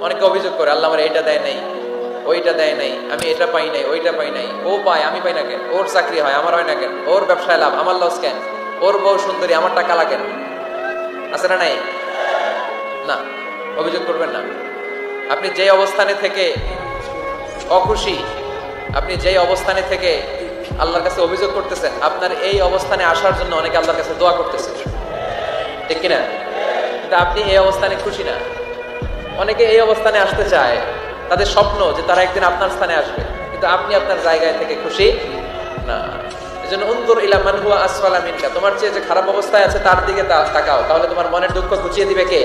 অনেকে অভিযোগ করে আল্লাহ আমার এটা দেয় নাই, ওইটা দেয় নাই, আমি এটা পাই নাই, ওইটা পাই নাই, ও পায় আমি পাই না কেন, ওর চাকরি হয় আমার হয় না কেন, ওর ব্যবসায় লাভ আমার লস কেন, ওর বউ সুন্দরী আমার টাকা লাগেন। আছে না নাই? না, অভিযোগ করবেন না। আপনি যে অবস্থানে থেকে অখুশি, আপনি যেই অবস্থানে থেকে আল্লাহর কাছে অভিযোগ করতেছেন, আপনার এই অবস্থানে আসার জন্য অনেকে আল্লাহর কাছে দোয়া করতেছেন, ঠিক কিনা? কিন্তু আপনি এই অবস্থানে খুশি না। অনেকে এই অবস্থানে আসতে চায়, তাদের স্বপ্ন যে তারা একদিন আপনার স্থানে আসবে, কিন্তু আপনি আপনার জায়গায় থেকে খুশি না। এজন্য উনজুর ইলা মান হুয়া আসফালা মিনকা, তোমার চেয়ে যে খারাপ অবস্থায় আছে তার দিকে তাকাও, তাহলে তোমার মনের দুঃখ ঘুচিয়ে দিবে কে?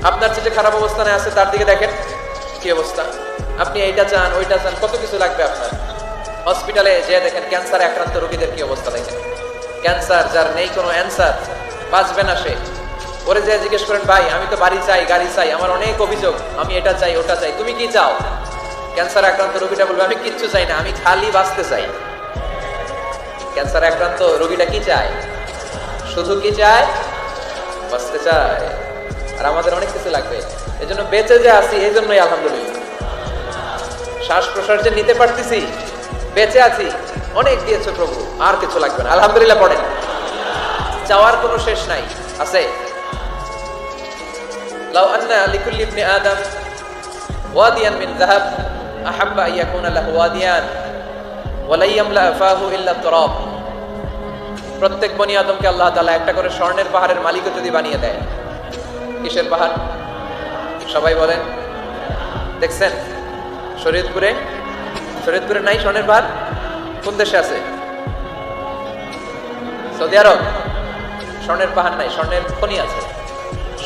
আপনার চেয়ে যে খারাপ অবস্থানে আছে তার দিকে দেখেন কি অবস্থা। আপনি এইটা চান, ওইটা চান, কত কিছু লাগবে আপনার। হসপিটালে যে দেখেন ক্যান্সারে আক্রান্ত রোগীদের কি অবস্থা দেখেন। ক্যান্সার যার নেই কোনো অ্যান্সার, বাঁচবে না সে। ওরে যে জিজ্ঞেস করেন, ভাই আমি তো বাড়ি চাই, গাড়ি চাই, আমার অনেক অভিযোগ, আমি এটা চাই ওটা চাই, তুমি কি চাও? ক্যান্সার আক্রান্ত রোগীটা বলবে, আমি কিচ্ছু চাই না, আমি খালি বাঁচতে চাই। ক্যান্সার আক্রান্ত রোগীটা কি চায়? শুধু কি চায়? বাঁচতে চায়। আর আমাদের অনেক কিছু লাগবে। এজন্য বেঁচে যে আছি এই জন্যই আলহামদুলিল্লাহ। শ্বাস প্রশ্বাস যে নিতে পারতেছি, বেঁচে আছি, অনেক দিয়েছে প্রভু, আর কিছু লাগবে না। আলহামদুলিল্লাহ পড়েন। চাওয়ার কোনো শেষ নাই, আছে। লাউ আন্না লিকুল্লি ইবনি আদম ওয়াদিয়ান মিন যাহাব আহাব্বা আন ইয়াকুনা লাহু ওয়াদিয়ান ওয়া লা ইয়ামলা ফাহু ইল্লা তুরাব। প্রত্যেক বনি আদমকে আল্লাহ তাআলা একটা করে স্বর্ণের পাহাড়ের মালিকও যদি বানিয়ে দেয়। কিসের পাহাড়? সবাই বলেন। দেখছেন শরীয়তপুরে? শরীয়তপুরে নাই স্বর্ণের পাহাড়? কোন দেশে আছে? সৌদি আরব। স্বর্ণের পাহাড় নাই, স্বর্ণের খনি আছে।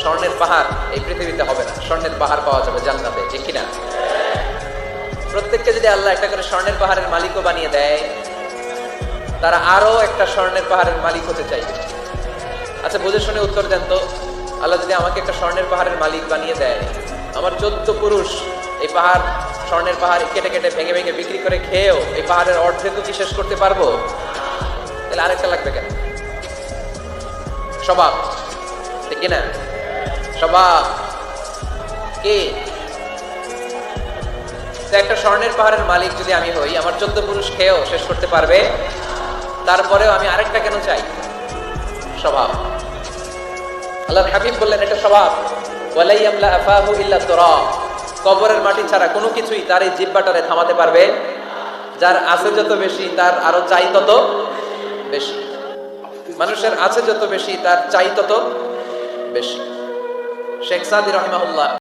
স্বর্ণের পাহাড় এই পৃথিবীতে হবে না, স্বর্ণের পাহাড় পাওয়া যাবে জান্নাতে, ঠিক কিনা? প্রত্যেককে যদি আল্লাহ একটা করে স্বর্ণের পাহাড়ের মালিকও বানিয়ে দেয়, তারা আরো একটা স্বর্ণের পাহাড়ের মালিক হতে চাইবে। আচ্ছা বুঝে শুনে উত্তর দেন তো, আল্লাহ যদি আমাকে একটা স্বর্ণের পাহাড়ের মালিক বানিয়ে দেয়, আমার 14 পুরুষ এই পাহাড়, স্বর্ণের পাহাড় কেটে কেটে ভেঙে ভেঙে বিক্রি করে খেয়েও এই পাহাড়ের অর্ধেকও কি শেষ করতে পারবো? তাহলে আরেকটা লাগবে কেন? স্বভাব, ঠিক কিনা? স্বভাব কি? একটা স্বর্ণের পাহাড়ের মালিক যদি আমি হই, আমার 14 পুরুষ খেয়েও শেষ করতে পারবে, তারপরেও আমি আরেকটা কেন চাই? স্বভাব। আল্লাহর হাবিব বললেন এটা স্বভাব। ওয়ালা ইয়ামলা আফাহু ইল্লা তুরাব। কবরের মাটি ছাড়া কোনো কিছুই তার এই জিহ্বাটারে থামাতে পারবে। যার আছে যত বেশি তার আরো চাই তত বেশি। মানুষের আছে যত বেশি তার চাই তত বেশি। শেখ সাদি রাহিমাহুল্লাহ